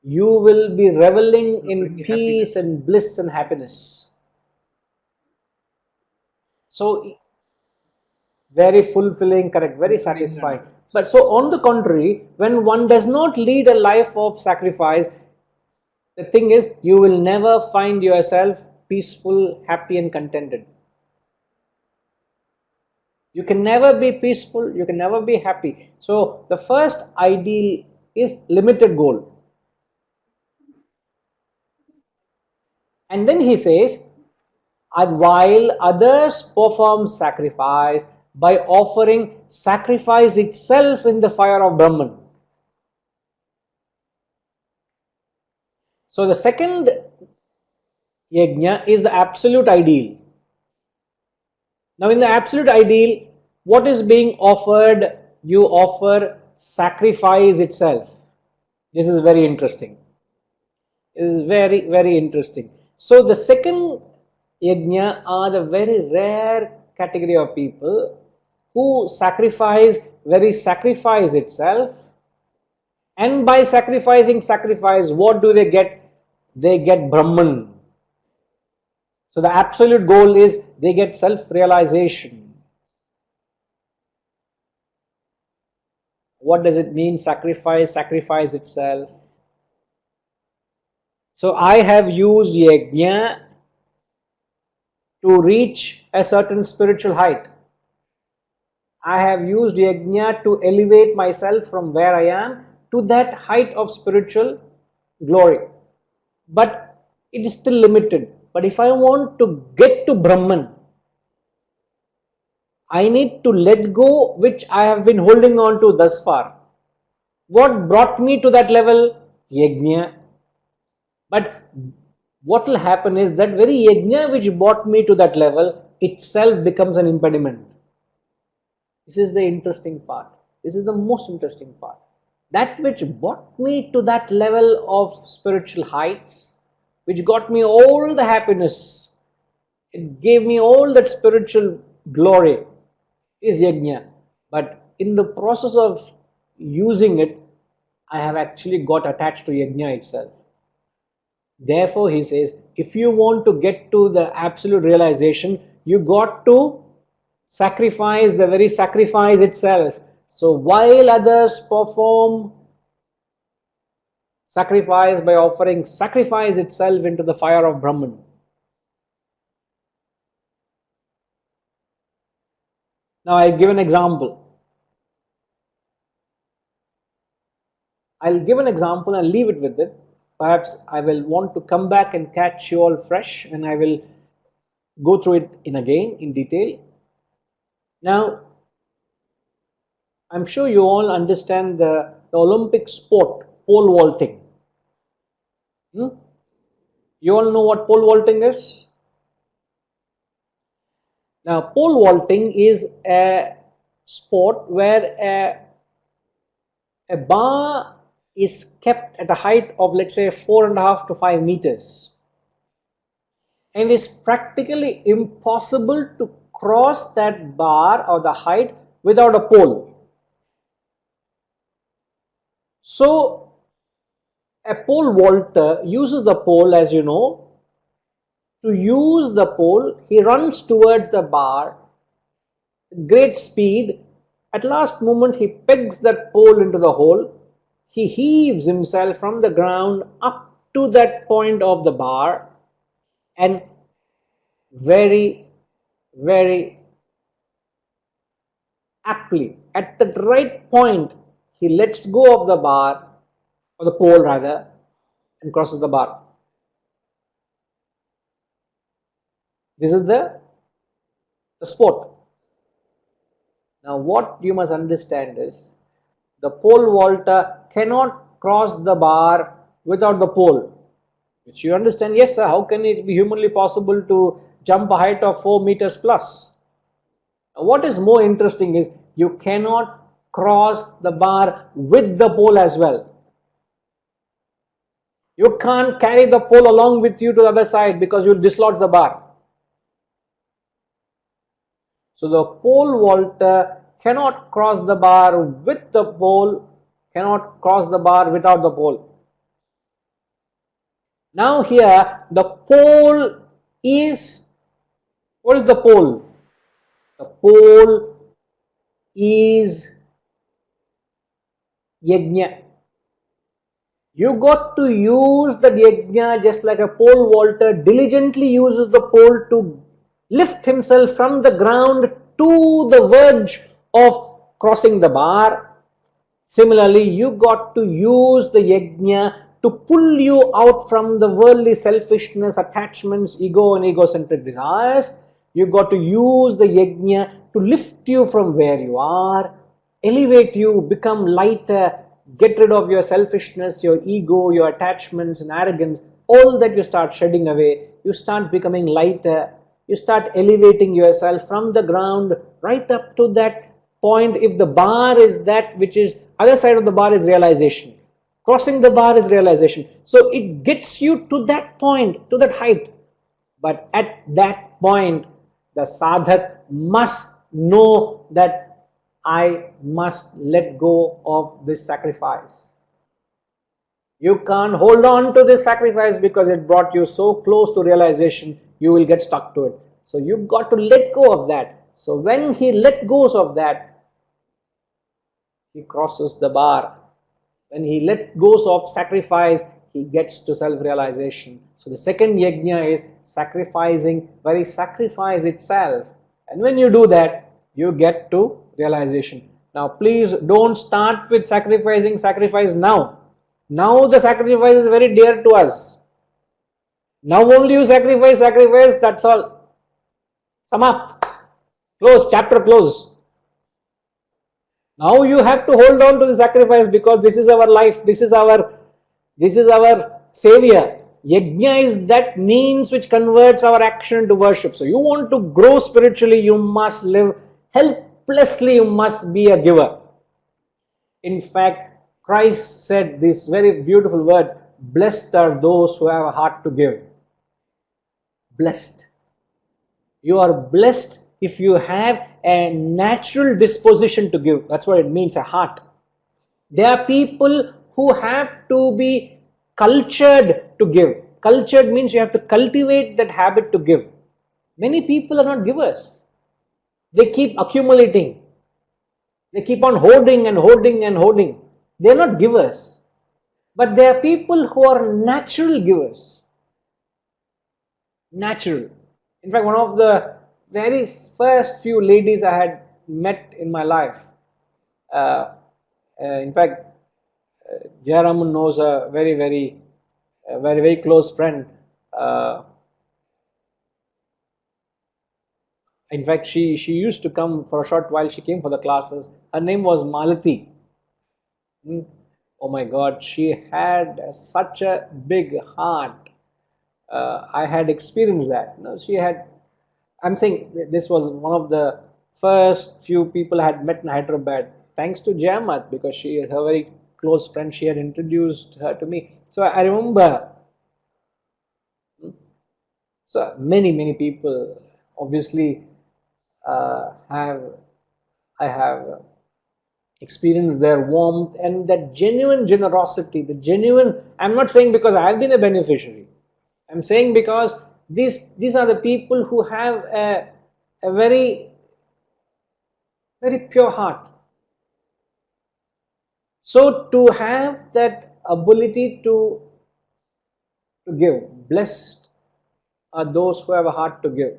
You will be reveling will in bring peace happiness. and bliss and happiness. So very fulfilling, correct, very Fulfilling satisfying. and But so on the satisfying. contrary, when one does not lead a life of sacrifice, the thing is, you will never find yourself peaceful, happy and contented. You can never be peaceful, you can never be happy. So the first ideal is limited goal. And then he says, and while others perform sacrifice by offering sacrifice itself in the fire of Brahman. So the second yajna is the absolute ideal. Now in the absolute ideal, what is being offered? You offer sacrifice itself. This is very interesting. It is very, very interesting. So the second yajna are the very rare category of people who sacrifice itself, and by sacrificing sacrifice, what do they get? They get Brahman. So the absolute goal is they get self-realization. What does it mean, sacrifice? Sacrifice itself. So I have used yajna to reach a certain spiritual height. I have used yajna to elevate myself from where I am to that height of spiritual glory. But it is still limited. But if I want to get to Brahman, I need to let go which I have been holding on to thus far. What brought me to that level? Yajna. But what will happen is that very yajna which brought me to that level itself becomes an impediment. This is the interesting part. This is the most interesting part. That which brought me to that level of spiritual heights, which got me all the happiness, it gave me all that spiritual glory, is yajna. But in the process of using it, I have actually got attached to yajna itself. Therefore, he says, if you want to get to the absolute realization, you got to sacrifice the very sacrifice itself. So while others perform sacrifice by offering sacrifice itself into the fire of Brahman. Now I'll give an example. I'll give an example and leave it with it. Perhaps I will want to come back and catch you all fresh, and I will go through it in detail. Now, I'm sure you all understand the Olympic sport, pole vaulting. You all know what pole vaulting is? Now, pole vaulting is a sport where a bar is kept at a height of, let's say, 4.5 to 5 meters, and it's practically impossible to cross that bar or the height without a pole. So a pole vaulter uses the pole, as you know. To use the pole, he runs towards the bar, great speed. At last moment, he pegs that pole into the hole. He heaves himself from the ground up to that point of the bar, and very, very aptly, at the right point, he lets go of the bar, or the pole rather, and crosses the bar. This is the sport. Now what you must understand is, the pole vaulter cannot cross the bar without the pole. Which you understand, yes sir, how can it be humanly possible to jump a height of 4 meters plus? Now, what is more interesting is, you cannot cross the bar with the pole as well. You can't carry the pole along with you to the other side because you'll dislodge the bar. So the pole vaulter cannot cross the bar with the pole, cannot cross the bar without the pole. Now here the pole is, what is the pole? The pole is yajna. You got to use the yajna just like a pole vaulter diligently uses the pole to lift himself from the ground to the verge of crossing the bar. Similarly, you got to use the yajna to pull you out from the worldly selfishness, attachments, ego and egocentric desires. You got to use the yajna to lift you from where you are, elevate you, become lighter, get rid of your selfishness, your ego, your attachments and arrogance. All that you start shedding away, you start becoming lighter, you start elevating yourself from the ground right up to that point. If the bar is that which is other side of the bar is realization, crossing the bar is realization, so it gets you to that point, to that height. But at that point the sadhak must know that I must let go of this sacrifice. You can't hold on to this sacrifice because it brought you so close to realization, you will get stuck to it. So you've got to let go of that. So when he let goes of that, he crosses the bar. When he let goes of sacrifice, he gets to self-realization. So the second yajna is sacrificing, very sacrifice itself. And when you do that, you get to realization. Now please don't start with sacrifice now. Now the sacrifice is very dear to us. Now only you sacrifice, that's all. Samapt. Close, chapter close. Now you have to hold on to the sacrifice because this is our life, this is our savior. Yajna is that means which converts our action into worship. So you want to grow spiritually, you must live helplessly, you must be a giver. In fact, Christ said these very beautiful words, blessed are those who have a heart to give. Blessed. You are blessed if you have a natural disposition to give. That's what it means, a heart. There are people who have to be cultured to give. Cultured means you have to cultivate that habit to give. Many people are not givers. They keep accumulating. They keep on hoarding and hoarding and hoarding. They are not givers. But there are people who are natural givers. Natural. In fact, one of the very first few ladies I had met in my life, in fact, Jayaraman knows a very close friend. In fact, she used to come for a short while. She came for the classes. Her name was Malati. Oh my God, she had such a big heart. I had experienced that. She had. I'm saying this was one of the first few people I had met in Hyderabad. Thanks to Jamat, because she is a very close friend. She had introduced her to me. So I remember. So many people obviously I have experienced their warmth and that genuine generosity, the genuine. I'm not saying because I have been a beneficiary. I'm saying because these are the people who have a very pure heart. So to have that ability to give, blessed are those who have a heart to give.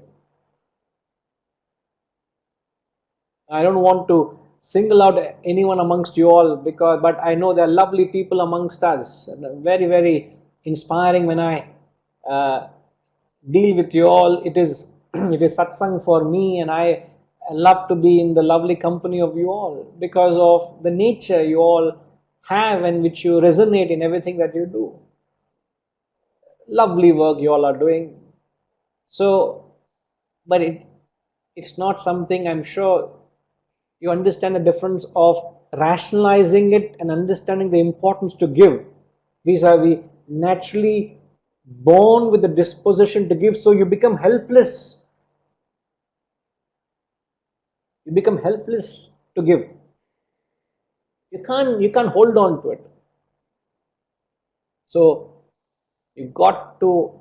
I don't want to single out anyone amongst you all but I know there are lovely people amongst us, very inspiring. When I deal with you all, it is satsang for me, and I love to be in the lovely company of you all because of the nature you all have and which you resonate in everything that you do. Lovely work you all are doing. So, but it's not something, I'm sure you understand the difference of rationalizing it and understanding the importance to give. These are we naturally born with the disposition to give, so you become helpless. You become helpless to give. You can't hold on to it. So you got to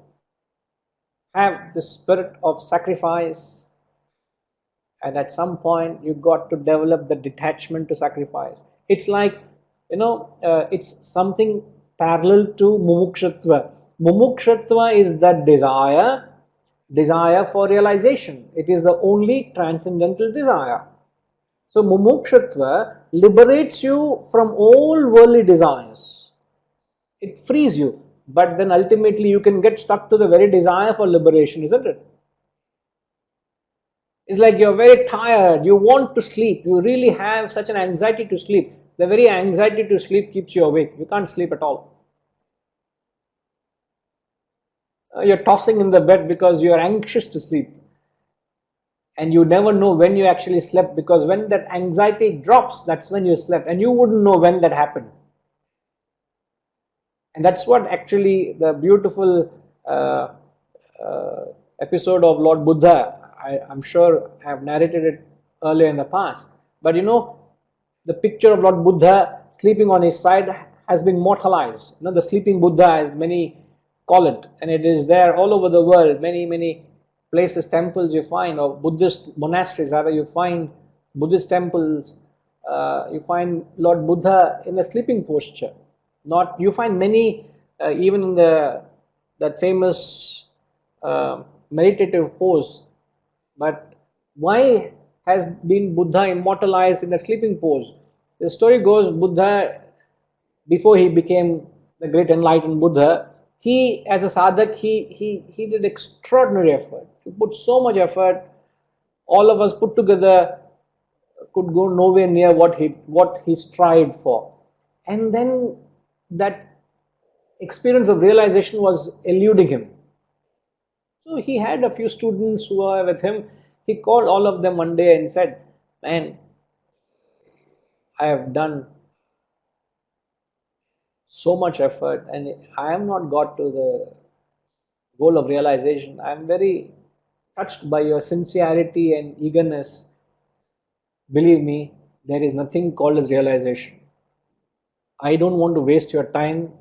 have the spirit of sacrifice, and at some point you got to develop the detachment to sacrifice. It's like, it's something parallel to mumukshatva. Mumukshatva is the desire for realization. It is the only transcendental desire. So mumukshatva liberates you from all worldly desires. It frees you, but then ultimately you can get stuck to the very desire for liberation, isn't it? It's like you're very tired, you want to sleep, you really have such an anxiety to sleep. The very anxiety to sleep keeps you awake. You can't sleep at all. You're tossing in the bed because you're anxious to sleep. And you never know when you actually slept, because when that anxiety drops, that's when you slept, and you wouldn't know when that happened. And that's what actually the beautiful episode of Lord Buddha, I'm sure I have narrated it earlier in the past, but the picture of Lord Buddha sleeping on his side has been mortalized. The sleeping Buddha, as many call it, and it is there all over the world. Many places, temples you find, or Buddhist monasteries rather, you find Buddhist temples, you find Lord Buddha in a sleeping posture. Not, you find many even in that famous meditative pose. But why has been Buddha immortalized in a sleeping pose? The story goes, Buddha, before he became the great enlightened Buddha, he, as a sadhak, he did extraordinary effort. He put so much effort. All of us put together could go nowhere near what he strived for. And then that experience of realization was eluding him. So he had a few students who were with him. He called all of them one day and said, "Man, I have done so much effort and I have not got to the goal of realization. I am very touched by your sincerity and eagerness. Believe me, there is nothing called as realization. I don't want to waste your time.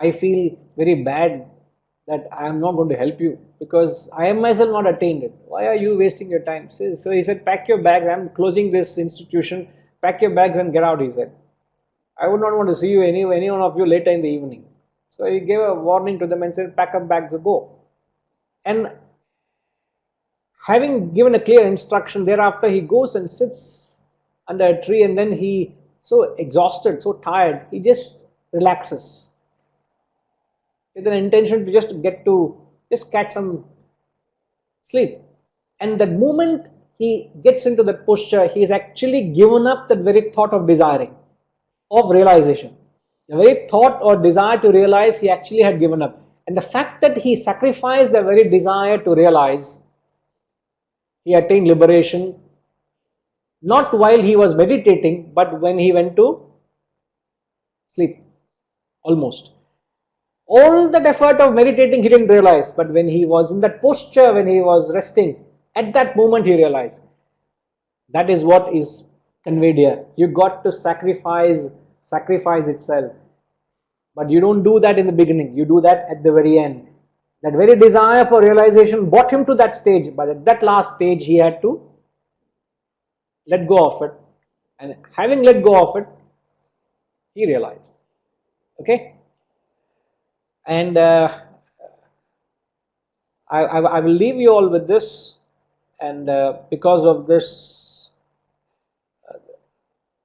I feel very bad that I am not going to help you because I am myself not attained it. Why are you wasting your time?" So he said, "Pack your bags. I am closing this institution. Pack your bags and get out," he said. "I would not want to see you, any one of you, later in the evening." So he gave a warning to them and said, "Pack up bags and go." And having given a clear instruction, thereafter he goes and sits under a tree, and then he, so exhausted, so tired, he just relaxes with an intention to just catch some sleep. And the moment he gets into that posture, he has actually given up that very thought of desiring, of realization. The very thought or desire to realize, he actually had given up. And the fact that he sacrificed the very desire to realize, he attained liberation, not while he was meditating, but when he went to sleep, almost. All that effort of meditating he didn't realize, but when he was in that posture, when he was resting, at that moment he realized. That is what is conveyed here. You got to sacrifice itself. But you don't do that in the beginning, you do that at the very end. That very desire for realization brought him to that stage, but at that last stage he had to let go of it. And having let go of it, he realized. Okay? And I will leave you all with this. And because of this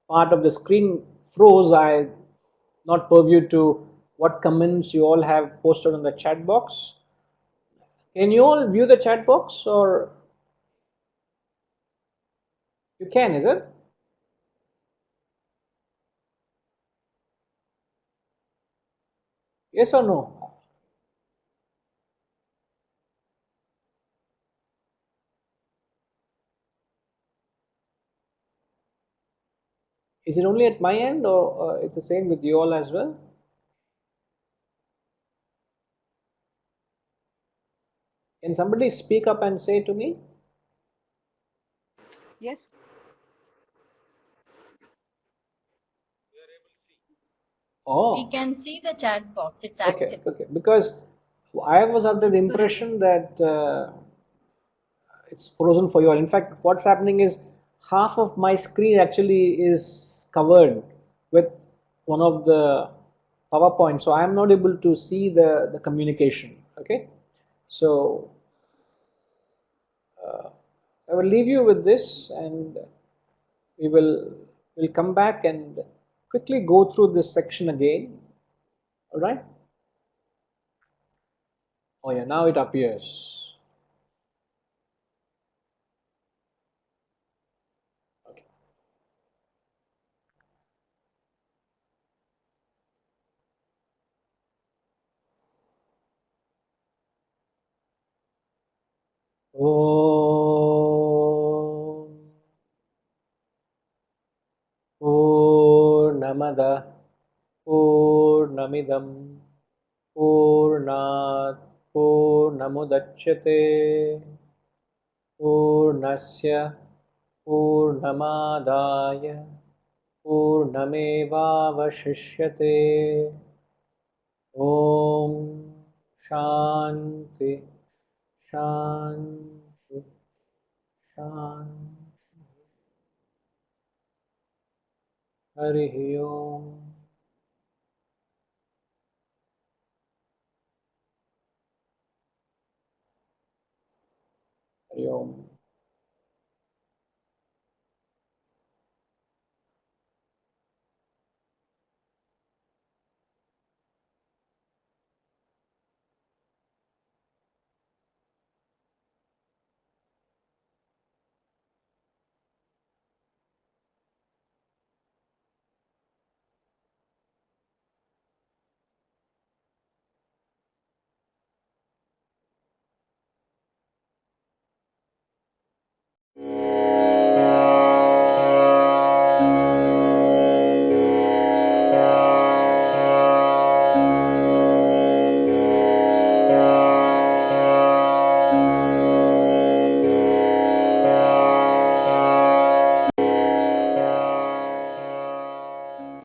part of the screen froze, I not purview to what comments you all have posted on the chat box. Can you all view the chat box, or you can, is it? Yes or no? Is it only at my end, or it's the same with you all as well? Can somebody speak up and say to me? Yes, Oh. We can see the chat box. It's Okay, active. okay. Because I was under the Let's go ahead. impression that it's frozen for you all. In fact, what's happening is half of my screen actually is covered with one of the PowerPoint, so I am not able to see the communication. Okay, so I will leave you with this, and we'll come back and quickly go through this section again. All right. Oh yeah, now it appears. Okay. Om Purnamada Purnamidam Purnat Purnamudachyate Purnasya Purnamadaya Purnamevavashishyate. Om Shanti Shanti Shanti. Harihi Om. Hari Om.